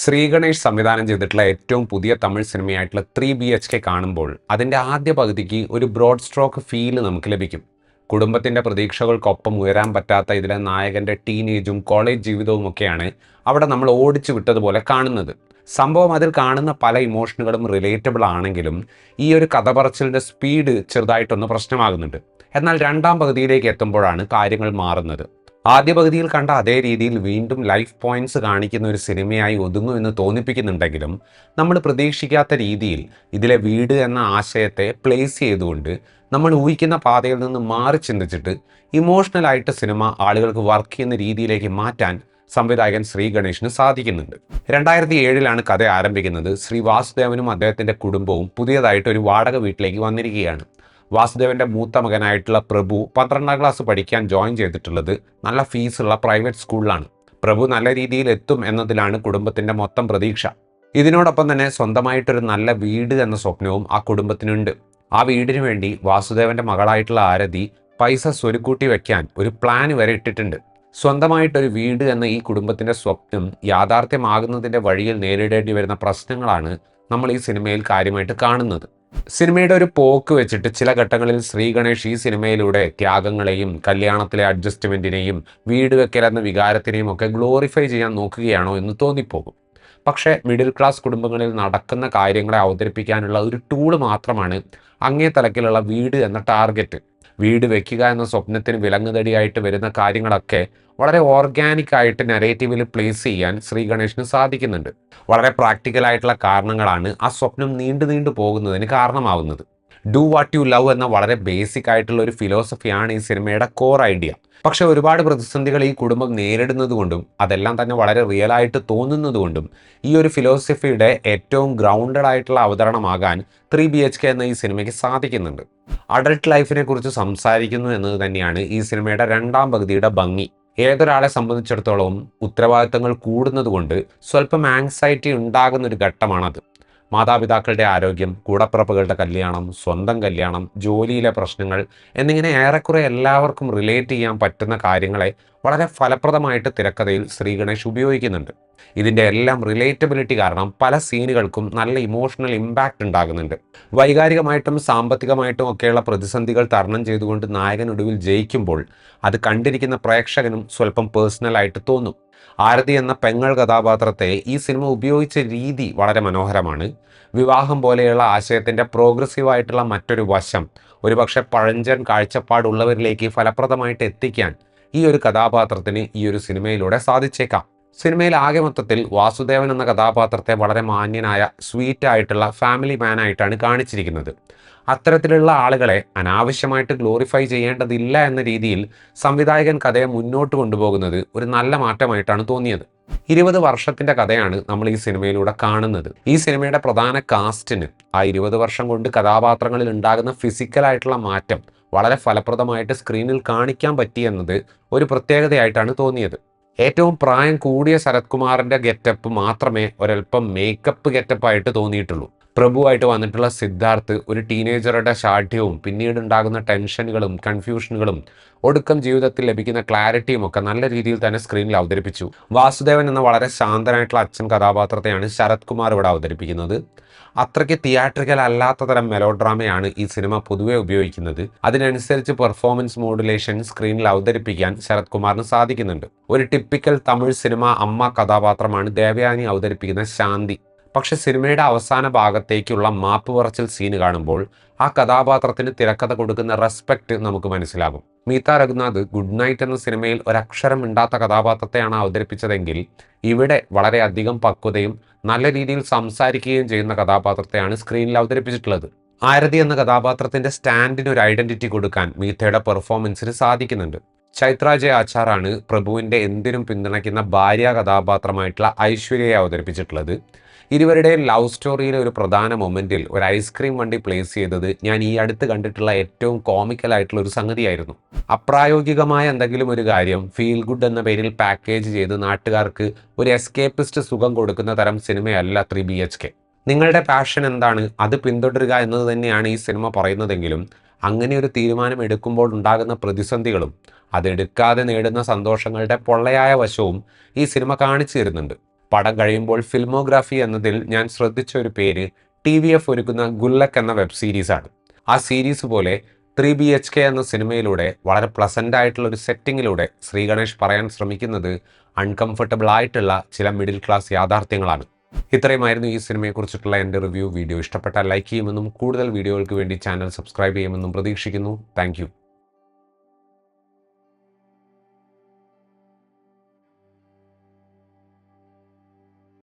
ശ്രീഗണേഷ് സംവിധാനം ചെയ്തിട്ടുള്ള ഏറ്റവും പുതിയ തമിഴ് സിനിമയായിട്ടുള്ള 3 BHK കാണുമ്പോൾ അതിൻ്റെ ആദ്യ പകുതിക്ക് ഒരു ബ്രോഡ് സ്ട്രോക്ക് ഫീല് നമുക്ക് ലഭിക്കും. കുടുംബത്തിൻ്റെ പ്രതീക്ഷകൾക്കൊപ്പം ഉയരാൻ പറ്റാത്ത ഇതിലെ നായകൻ്റെ ടീനേജും കോളേജ് ജീവിതവും ഒക്കെയാണ് അവിടെ നമ്മൾ ഓടിച്ചു വിട്ടതുപോലെ കാണുന്നത്. സംഭവം അതിൽ കാണുന്ന പല ഇമോഷനുകളും റിലേറ്റബിൾ ആണെങ്കിലും ഈ ഒരു കഥ പറച്ചിലിൻ്റെ സ്പീഡ് ചെറുതായിട്ടൊന്ന് പ്രശ്നമാകുന്നുണ്ട്. എന്നാൽ രണ്ടാം പകുതിയിലേക്ക് എത്തുമ്പോഴാണ് കാര്യങ്ങൾ മാറുന്നത്. ആദ്യ പകുതിയിൽ കണ്ട അതേ രീതിയിൽ വീണ്ടും ലൈഫ് പോയിന്റ്സ് കാണിക്കുന്ന ഒരു സിനിമയായി ഒതുങ്ങുമെന്ന് തോന്നിപ്പിക്കുന്നുണ്ടെങ്കിലും നമ്മൾ പ്രതീക്ഷിക്കാത്ത രീതിയിൽ ഇതിലെ വീട് എന്ന ആശയത്തെ പ്ലേസ് ചെയ്തുകൊണ്ട് നമ്മൾ ഊഹിക്കുന്ന പാതയിൽ നിന്ന് മാറി ചിന്തിച്ചിട്ട് ഇമോഷണലായിട്ട് സിനിമ ആളുകൾക്ക് വർക്ക് ചെയ്യുന്ന രീതിയിലേക്ക് മാറ്റാൻ സംവിധായകൻ ശ്രീ ഗണേഷിന് സാധിക്കുന്നുണ്ട്. 2007 കഥ ആരംഭിക്കുന്നത്. ശ്രീ വാസുദേവനും അദ്ദേഹത്തിൻ്റെ കുടുംബവും പുതിയതായിട്ട് ഒരു വാടക വീട്ടിലേക്ക് വന്നിരിക്കുകയാണ്. വാസുദേവൻ്റെ മൂത്ത മകനായിട്ടുള്ള പ്രഭു 12ാം ക്ലാസ് പഠിക്കാൻ ജോയിൻ ചെയ്തിട്ടുള്ളത് നല്ല ഫീസുള്ള പ്രൈവറ്റ് സ്കൂളിലാണ്. പ്രഭു നല്ല രീതിയിൽ എത്തും എന്നതിലാണ് കുടുംബത്തിൻ്റെ മൊത്തം പ്രതീക്ഷ. ഇതിനോടൊപ്പം തന്നെ സ്വന്തമായിട്ടൊരു നല്ല വീട് എന്ന സ്വപ്നവും ആ കുടുംബത്തിനുണ്ട്. ആ വീടിനു വേണ്ടി വാസുദേവൻ്റെ മകളായിട്ടുള്ള ആരതി പൈസ സ്വരുക്കൂട്ടി വയ്ക്കാൻ ഒരു പ്ലാൻ വരെ ഇട്ടിട്ടുണ്ട്. സ്വന്തമായിട്ടൊരു വീട് എന്ന ഈ കുടുംബത്തിൻ്റെ സ്വപ്നം യാഥാർത്ഥ്യമാകുന്നതിൻ്റെ വഴിയിൽ നേരിടേണ്ടി വരുന്ന പ്രശ്നങ്ങളാണ് നമ്മൾ ഈ സിനിമയിൽ കാര്യമായിട്ട് കാണുന്നത്. സിനിമയുടെ ഒരു പോക്ക് വെച്ചിട്ട് ചില ഘട്ടങ്ങളിൽ ശ്രീ ഗണേഷ് ഈ സിനിമയിലൂടെ ത്യാഗങ്ങളെയും കല്യാണത്തിലെ അഡ്ജസ്റ്റ്മെൻറ്റിനെയും വീട് വെക്കൽ എന്ന വികാരത്തിനെയും ഒക്കെ ഗ്ലോറിഫൈ ചെയ്യാൻ നോക്കുകയാണോ എന്ന് തോന്നിപ്പോകും. പക്ഷേ മിഡിൽ ക്ലാസ് കുടുംബങ്ങളിൽ നടക്കുന്ന കാര്യങ്ങളെ അവതരിപ്പിക്കാനുള്ള ഒരു ടൂള് മാത്രമാണ് അങ്ങേ തലക്കിലുള്ള വീട് എന്ന ടാർഗറ്റ്. വീട് വെക്കുക എന്ന സ്വപ്നത്തിന് വിലങ്ങുതടിയായിട്ട് വരുന്ന കാര്യങ്ങളൊക്കെ വളരെ ഓർഗാനിക് ആയിട്ട് നെറേറ്റീവിൽ പ്ലേസ് ചെയ്യാൻ ശ്രീ ഗണേഷിന് സാധിക്കുന്നുണ്ട്. വളരെ പ്രാക്ടിക്കലായിട്ടുള്ള കാരണങ്ങളാണ് ആ സ്വപ്നം നീണ്ടു പോകുന്നതിന് കാരണമാവുന്നത്. ഡു വാട്ട് യു ലവ് എന്ന വളരെ ബേസിക് ആയിട്ടുള്ള ഒരു ഫിലോസഫിയാണ് ഈ സിനിമയുടെ കോർ ഐഡിയ. പക്ഷെ ഒരുപാട് പ്രതിസന്ധികൾ ഈ കുടുംബം നേരിടുന്നത് കൊണ്ടും അതെല്ലാം തന്നെ വളരെ റിയൽ ആയിട്ട് തോന്നുന്നത് കൊണ്ടും ഈ ഒരു ഫിലോസഫിയുടെ ഏറ്റവും ഗ്രൗണ്ടഡ് ആയിട്ടുള്ള അവതരണമാകാൻ 3 BHK എന്ന ഈ സിനിമയ്ക്ക് സാധിക്കുന്നുണ്ട്. അഡൾട്ട് ലൈഫിനെ കുറിച്ച് സംസാരിക്കുന്നു എന്നത് തന്നെയാണ് ഈ സിനിമയുടെ രണ്ടാം പകുതിയുടെ ഭംഗി. ഏതൊരാളെ സംബന്ധിച്ചിടത്തോളം ഉത്തരവാദിത്തങ്ങൾ കൂടുന്നത് കൊണ്ട് സ്വല്പം ആങ്സൈറ്റി ഉണ്ടാകുന്ന ഒരു ഘട്ടമാണത്. മാതാപിതാക്കളുടെ ആരോഗ്യം, കൂടപ്പിറപ്പുകളുടെ കല്യാണം, സ്വന്തം കല്യാണം, ജോലിയിലെ പ്രശ്നങ്ങൾ എന്നിങ്ങനെ ഏറെക്കുറെ എല്ലാവർക്കും റിലേറ്റ് ചെയ്യാൻ പറ്റുന്ന കാര്യങ്ങളെ വളരെ ഫലപ്രദമായിട്ട് തിരക്കഥയിൽ ശ്രീ ഗണേഷ് ഉപയോഗിക്കുന്നുണ്ട്. ഇതിൻ്റെ എല്ലാം റിലേറ്റബിലിറ്റി കാരണം പല സീനുകൾക്കും നല്ല ഇമോഷണൽ ഇമ്പാക്റ്റ് ഉണ്ടാകുന്നുണ്ട്. വൈകാരികമായിട്ടും സാമ്പത്തികമായിട്ടും ഒക്കെയുള്ള പ്രതിസന്ധികൾ തരണം ചെയ്തുകൊണ്ട് നായകൻ ഒടുവിൽ ജയിക്കുമ്പോൾ അത് കണ്ടിരിക്കുന്ന പ്രേക്ഷകനും സ്വല്പം പേഴ്സണലായിട്ട് തോന്നും. ആരതി എന്ന പെങ്ങൾ കഥാപാത്രത്തെ ഈ സിനിമ ഉപയോഗിച്ച രീതി വളരെ മനോഹരമാണ്. വിവാഹം പോലെയുള്ള ആശയത്തിൻ്റെ പ്രോഗ്രസീവായിട്ടുള്ള മറ്റൊരു വശം ഒരുപക്ഷെ പഴഞ്ചൻ കാഴ്ചപ്പാടുള്ളവരിലേക്ക് ഫലപ്രദമായിട്ട് എത്തിക്കാൻ ഈ ഒരു കഥാപാത്രത്തിന് ഈ ഒരു സിനിമയിലൂടെ സാധിച്ചേക്കാം. സിനിമയിൽ ആകെ മൊത്തത്തിൽ വാസുദേവൻ എന്ന കഥാപാത്രത്തെ വളരെ മാന്യനായ സ്വീറ്റ് ആയിട്ടുള്ള ഫാമിലി മാനായിട്ടാണ് കാണിച്ചിരിക്കുന്നത്. അത്തരത്തിലുള്ള ആളുകളെ അനാവശ്യമായിട്ട് ഗ്ലോറിഫൈ ചെയ്യേണ്ടതില്ല എന്ന രീതിയിൽ സംവിധായകൻ കഥയെ മുന്നോട്ട് കൊണ്ടുപോകുന്നത് ഒരു നല്ല മാറ്റമായിട്ടാണ് തോന്നിയത്. 20 വർഷത്തിൻ്റെ കഥയാണ് നമ്മൾ ഈ സിനിമയിലൂടെ കാണുന്നത്. ഈ സിനിമയുടെ പ്രധാന കാസ്റ്റിന് ആ 20 വർഷം കൊണ്ട് കഥാപാത്രങ്ങളിൽ ഉണ്ടാകുന്ന ഫിസിക്കലായിട്ടുള്ള മാറ്റം വളരെ ഫലപ്രദമായിട്ട് സ്ക്രീനിൽ കാണിക്കാൻ പറ്റിയെന്നത് ഒരു പ്രത്യേകതയായിട്ടാണ് തോന്നിയത്. ഏറ്റവും പ്രായം കൂടിയ ശരത് കുമാറിൻ്റെ ഗെറ്റപ്പ് മാത്രമേ ഒരൽപ്പം മേക്കപ്പ് ഗെറ്റപ്പായിട്ട് തോന്നിയിട്ടുള്ളൂ. പ്രഭുവായിട്ട് വന്നിട്ടുള്ള സിദ്ധാർത്ഥ് ഒരു ടീനേജറുടെ ശാഠ്യവും പിന്നീട് ഉണ്ടാകുന്ന ടെൻഷനുകളും കൺഫ്യൂഷനുകളും ഒടുക്കം ജീവിതത്തിൽ ലഭിക്കുന്ന ക്ലാരിറ്റിയും ഒക്കെ നല്ല രീതിയിൽ തന്നെ സ്ക്രീനിൽ അവതരിപ്പിച്ചു. വാസുദേവൻ എന്ന വളരെ ശാന്തനായിട്ടുള്ള അച്ഛൻ കഥാപാത്രത്തെയാണ് ശരത് കുമാർ ഇവിടെ അവതരിപ്പിക്കുന്നത്. അത്രയ്ക്ക് തിയേറ്ററിക്കൽ അല്ലാത്ത തരം മെലോഡ്രാമയാണ് ഈ സിനിമ പൊതുവെ ഉപയോഗിക്കുന്നത്. അതിനനുസരിച്ച് പെർഫോമൻസ് മോഡുലേഷൻ സ്ക്രീനിൽ അവതരിപ്പിക്കാൻ ശരത് കുമാറിന് സാധിക്കുന്നുണ്ട്. ഒരു ടിപ്പിക്കൽ തമിഴ് സിനിമ അമ്മ കഥാപാത്രമാണ് ദേവയാനി അവതരിപ്പിക്കുന്ന ശാന്തി. പക്ഷെ സിനിമയുടെ അവസാന ഭാഗത്തേക്കുള്ള മാപ്പ് പറച്ചിൽ സീന് കാണുമ്പോൾ ആ കഥാപാത്രത്തിന് തിരക്കഥ കൊടുക്കുന്ന റെസ്പെക്റ്റ് നമുക്ക് മനസ്സിലാകും. മീത രഘുനാഥ് ഗുഡ് നൈറ്റ് എന്ന സിനിമയിൽ ഒരക്ഷരം മിണ്ടാത്ത കഥാപാത്രത്തെയാണ് അവതരിപ്പിച്ചതെങ്കിൽ ഇവിടെ വളരെയധികം പക്വതയും നല്ല രീതിയിൽ സംസാരിക്കുകയും ചെയ്യുന്ന കഥാപാത്രത്തെയാണ് സ്ക്രീനിൽ അവതരിപ്പിച്ചിട്ടുള്ളത്. ആരതി എന്ന കഥാപാത്രത്തിന്റെ സ്റ്റാൻഡിന് ഒരു ഐഡന്റിറ്റി കൊടുക്കാൻ മീതയുടെ പെർഫോമൻസിന് സാധിക്കുന്നുണ്ട്. ചൈത്ര ജെ ആച്ചാറാണ് പ്രഭുവിൻ്റെ എന്തിനും പിന്തുണയ്ക്കുന്ന ഭാര്യ കഥാപാത്രമായിട്ടുള്ള ഐശ്വര്യയെ അവതരിപ്പിച്ചിട്ടുള്ളത്. ഇരുവരുടെയും ലവ് സ്റ്റോറിയിലെ ഒരു പ്രധാന മൊമെൻറ്റിൽ ഒരു ഐസ്ക്രീം വണ്ടി പ്ലേസ് ചെയ്തത് ഞാൻ ഈ അടുത്ത് കണ്ടിട്ടുള്ള ഏറ്റവും കോമിക്കലായിട്ടുള്ള ഒരു സംഗതിയായിരുന്നു. അപ്രായോഗികമായ എന്തെങ്കിലും ഒരു കാര്യം ഫീൽ ഗുഡ് എന്ന പേരിൽ പാക്കേജ് ചെയ്ത് നാട്ടുകാർക്ക് ഒരു എസ്കേപ്പിസ്റ്റ് സുഖം കൊടുക്കുന്ന തരം സിനിമയല്ല 3 BHK. നിങ്ങളുടെ പാഷൻ എന്താണ് അത് പിന്തുടരുക എന്നത് തന്നെയാണ് ഈ സിനിമ പറയുന്നതെങ്കിലും അങ്ങനെ ഒരു തീരുമാനം എടുക്കുമ്പോൾ ഉണ്ടാകുന്ന പ്രതിസന്ധികളും അതെടുക്കാതെ നേടുന്ന സന്തോഷങ്ങളുടെ പൊള്ളയായ വശവും ഈ സിനിമ കാണിച്ചു തരുന്നുണ്ട്. പടം കഴിയുമ്പോൾ ഫിൽമോഗ്രാഫി എന്നതിൽ ഞാൻ ശ്രദ്ധിച്ച ഒരു പേര് TVF ഒരുക്കുന്ന ഗുല്ലക്ക് എന്ന വെബ് സീരീസാണ്. ആ സീരീസ് പോലെ 3BHK എന്ന സിനിമയിലൂടെ വളരെ പ്ലസൻ്റ് ആയിട്ടുള്ള ഒരു സെറ്റിങ്ങിലൂടെ ശ്രീഗണേഷ് പറയാൻ ശ്രമിക്കുന്നത് അൺകംഫർട്ടബിൾ ആയിട്ടുള്ള ചില മിഡിൽ ക്ലാസ് യാഥാർത്ഥ്യങ്ങളാണ്. ഇത്രയുമായിരുന്നു ഈ സിനിമയെക്കുറിച്ചിട്ടുള്ള എൻ്റെ റിവ്യൂ. വീഡിയോ ഇഷ്ടപ്പെട്ടാൽ ലൈക്ക് ചെയ്യുമെന്നും കൂടുതൽ വീഡിയോകൾക്ക് വേണ്ടി ചാനൽ സബ്സ്ക്രൈബ് ചെയ്യുമെന്നും പ്രതീക്ഷിക്കുന്നു. താങ്ക്